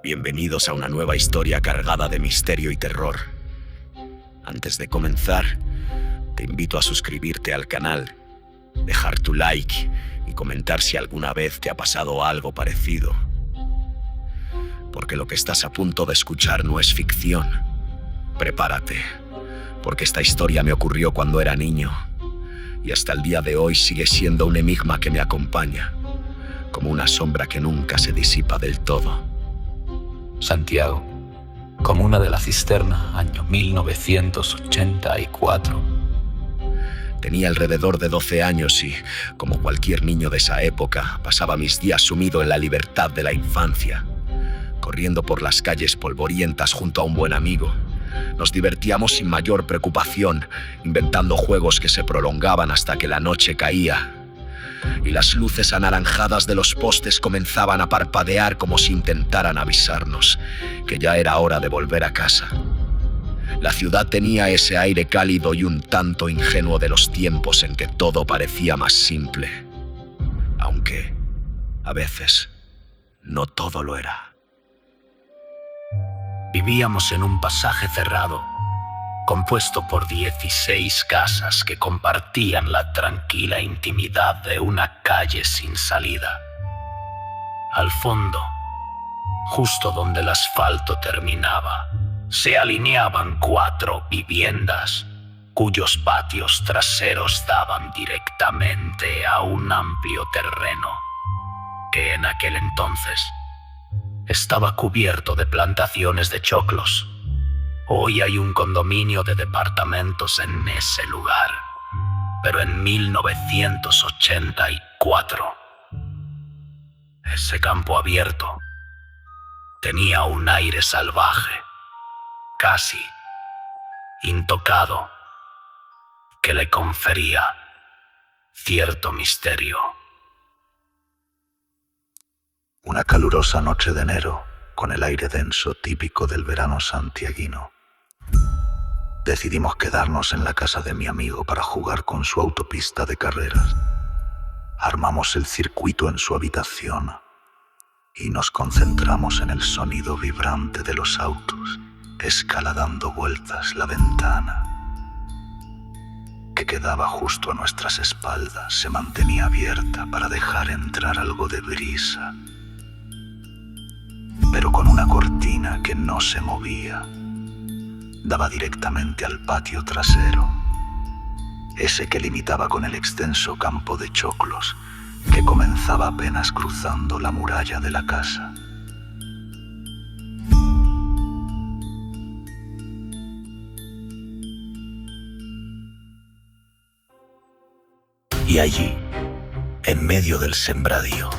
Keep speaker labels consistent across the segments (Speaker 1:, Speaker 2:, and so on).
Speaker 1: Bienvenidos a una nueva historia cargada de misterio y terror. Antes de comenzar, te invito a suscribirte al canal, dejar tu like y comentar si alguna vez te ha pasado algo parecido. Porque lo que estás a punto de escuchar no es ficción. Prepárate, porque esta historia me ocurrió cuando era niño y hasta el día de hoy sigue siendo un enigma que me acompaña, como una sombra que nunca se disipa del todo.
Speaker 2: Santiago, comuna de La Cisterna, año 1984.
Speaker 1: Tenía alrededor de 12 años y, como cualquier niño de esa época, pasaba mis días sumido en la libertad de la infancia, corriendo por las calles polvorientas junto a un buen amigo. Nos divertíamos sin mayor preocupación, inventando juegos que se prolongaban hasta que la noche caía y las luces anaranjadas de los postes comenzaban a parpadear como si intentaran avisarnos que ya era hora de volver a casa. La ciudad tenía ese aire cálido y un tanto ingenuo de los tiempos en que todo parecía más simple, aunque a veces no todo lo era.
Speaker 2: Vivíamos en un pasaje cerrado, compuesto por 16 casas que compartían la tranquila intimidad de una calle sin salida. Al fondo, justo donde el asfalto terminaba, se alineaban 4 viviendas, cuyos patios traseros daban directamente a un amplio terreno que en aquel entonces estaba cubierto de plantaciones de choclos. Hoy hay un condominio de departamentos en ese lugar, pero en 1984, ese campo abierto tenía un aire salvaje, casi intocado, que le confería cierto misterio.
Speaker 3: Una calurosa noche de enero, con el aire denso típico del verano santiaguino, decidimos quedarnos en la casa de mi amigo para jugar con su autopista de carreras. Armamos el circuito en su habitación y nos concentramos en el sonido vibrante de los autos, escaladando vueltas la ventana, que quedaba justo a nuestras espaldas, se mantenía abierta para dejar entrar algo de brisa, pero con una cortina que no se movía. Daba directamente al patio trasero, ese que limitaba con el extenso campo de choclos que comenzaba apenas cruzando la muralla de la casa. Y allí, en medio del sembradío,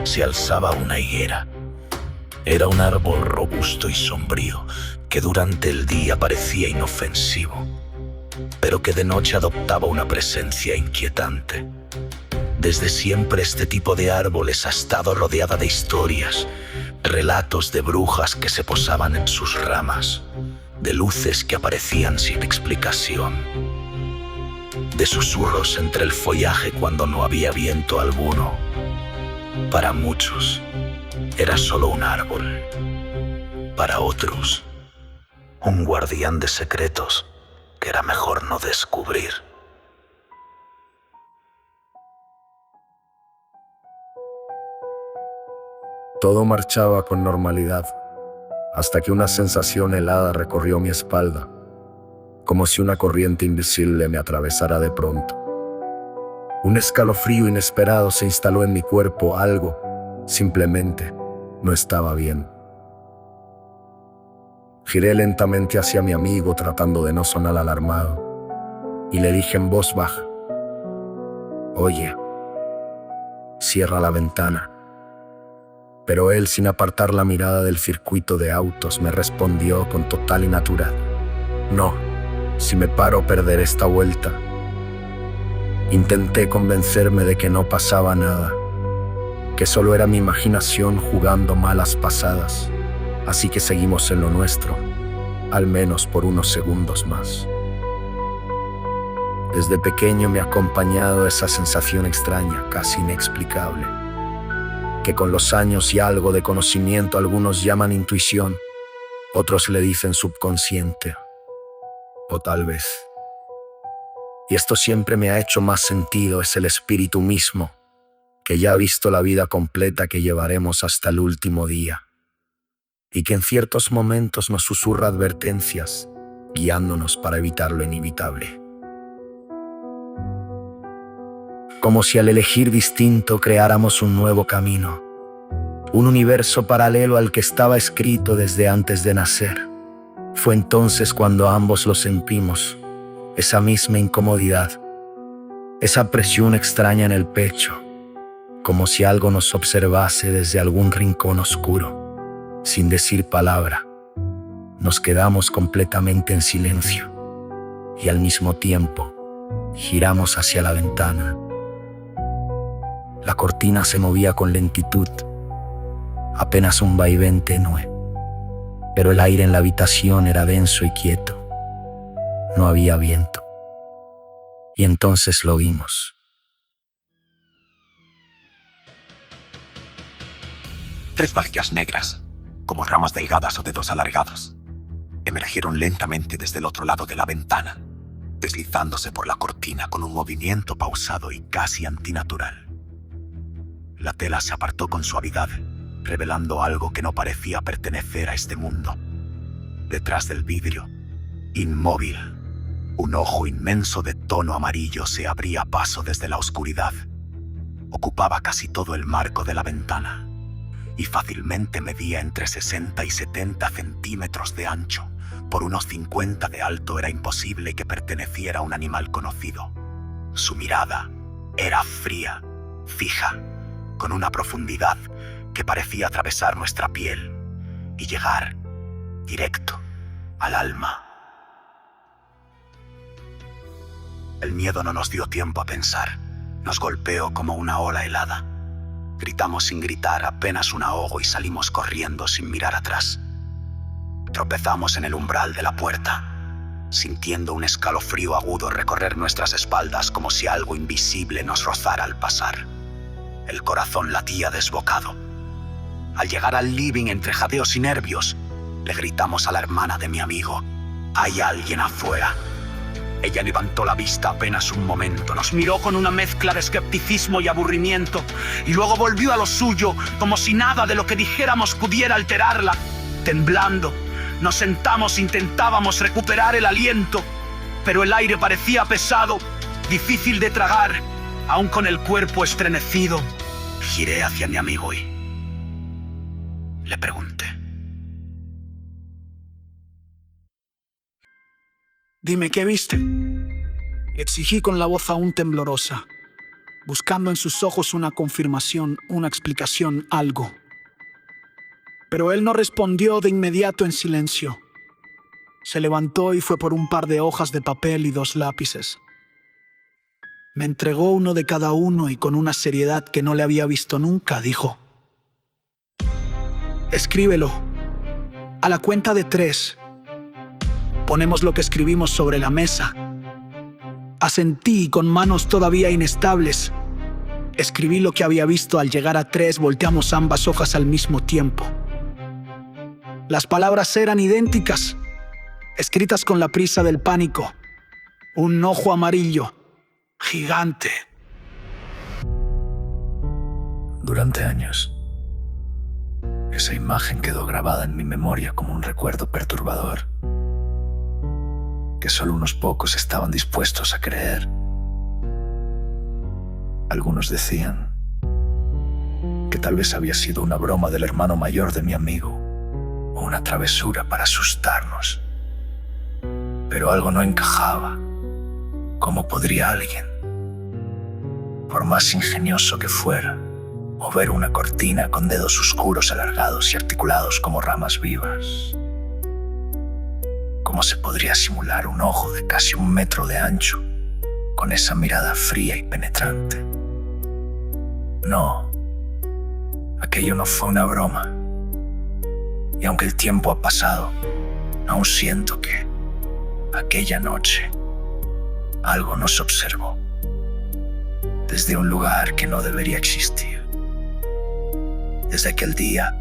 Speaker 3: se alzaba una higuera. Era un árbol robusto y sombrío que durante el día parecía inofensivo, pero que de noche adoptaba una presencia inquietante. Desde siempre este tipo de árboles ha estado rodeada de historias, relatos de brujas que se posaban en sus ramas, de luces que aparecían sin explicación, de susurros entre el follaje cuando no había viento alguno. Para muchos era solo un árbol, para otros un guardián de secretos que era mejor no descubrir.
Speaker 4: Todo marchaba con normalidad, hasta que una sensación helada recorrió mi espalda, como si una corriente invisible me atravesara de pronto. Un escalofrío inesperado se instaló en mi cuerpo. Algo, simplemente, no estaba bien. Giré lentamente hacia mi amigo tratando de no sonar alarmado, y le dije en voz baja: «Oye, cierra la ventana». Pero él, sin apartar la mirada del circuito de autos, me respondió con total y natural: «No, si me paro perderé esta vuelta». Intenté convencerme de que no pasaba nada, que solo era mi imaginación jugando malas pasadas, así que seguimos en lo nuestro, al menos por unos segundos más. Desde pequeño me ha acompañado esa sensación extraña, casi inexplicable, que con los años y algo de conocimiento algunos llaman intuición, otros le dicen subconsciente, o tal vez. Y esto siempre me ha hecho más sentido, es el espíritu mismo, que ya ha visto la vida completa que llevaremos hasta el último día, y que en ciertos momentos nos susurra advertencias, guiándonos para evitar lo inevitable. Como si al elegir distinto creáramos un nuevo camino, un universo paralelo al que estaba escrito desde antes de nacer. Fue entonces cuando ambos lo sentimos, esa misma incomodidad, esa presión extraña en el pecho, como si algo nos observase desde algún rincón oscuro. Sin decir palabra, nos quedamos completamente en silencio y al mismo tiempo giramos hacia la ventana. La cortina se movía con lentitud, apenas un vaivén tenue, pero el aire en la habitación era denso y quieto. No había viento. Y entonces lo vimos.
Speaker 5: Tres barcas negras, como ramas delgadas o dedos alargados, emergieron lentamente desde el otro lado de la ventana, deslizándose por la cortina con un movimiento pausado y casi antinatural. La tela se apartó con suavidad, revelando algo que no parecía pertenecer a este mundo. Detrás del vidrio, inmóvil, un ojo inmenso de tono amarillo se abría paso desde la oscuridad. Ocupaba casi todo el marco de la ventana y fácilmente medía entre 60 y 70 centímetros de ancho. Por unos 50 de alto era imposible que perteneciera a un animal conocido. Su mirada era fría, fija, con una profundidad que parecía atravesar nuestra piel y llegar directo al alma. El miedo no nos dio tiempo a pensar. Nos golpeó como una ola helada. Gritamos sin gritar, apenas un ahogo, y salimos corriendo sin mirar atrás. Tropezamos en el umbral de la puerta, sintiendo un escalofrío agudo recorrer nuestras espaldas como si algo invisible nos rozara al pasar. El corazón latía desbocado. Al llegar al living entre jadeos y nervios, le gritamos a la hermana de mi amigo: «Hay alguien afuera». Ella levantó la vista apenas un momento, nos miró con una mezcla de escepticismo y aburrimiento, y luego volvió a lo suyo, como si nada de lo que dijéramos pudiera alterarla. Temblando, nos sentamos e intentábamos recuperar el aliento, pero el aire parecía pesado, difícil de tragar, aún con el cuerpo estremecido. Giré hacia mi amigo y le pregunté:
Speaker 6: «Dime, ¿qué viste?», exigí con la voz aún temblorosa, buscando en sus ojos una confirmación, una explicación, algo. Pero él no respondió de inmediato en silencio. Se levantó y fue por un par de hojas de papel y 2 lápices. Me entregó uno de cada uno y con una seriedad que no le había visto nunca, dijo: «Escríbelo. A la cuenta de 3. Ponemos lo que escribimos sobre la mesa». Asentí y con manos todavía inestables escribí lo que había visto. Al llegar a 3, volteamos ambas hojas al mismo tiempo. Las palabras eran idénticas, escritas con la prisa del pánico. Un ojo amarillo, gigante.
Speaker 3: Durante años, esa imagen quedó grabada en mi memoria como un recuerdo perturbador, que solo unos pocos estaban dispuestos a creer. Algunos decían que tal vez había sido una broma del hermano mayor de mi amigo, o una travesura para asustarnos. Pero algo no encajaba. ¿Cómo podría alguien, por más ingenioso que fuera, mover una cortina con dedos oscuros alargados y articulados como ramas vivas? ¿Cómo se podría simular un ojo de casi 1 metro de ancho con esa mirada fría y penetrante? No, aquello no fue una broma. Y aunque el tiempo ha pasado, aún siento que aquella noche algo nos observó desde un lugar que no debería existir. Desde aquel día,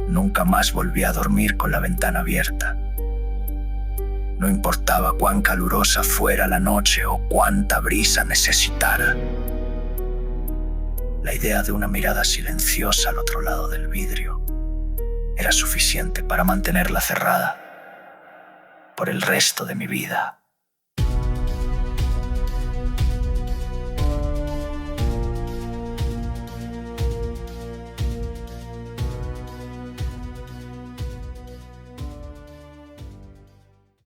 Speaker 3: nunca más volví a dormir con la ventana abierta. No importaba cuán calurosa fuera la noche o cuánta brisa necesitara. La idea de una mirada silenciosa al otro lado del vidrio era suficiente para mantenerla cerrada por el resto de mi vida.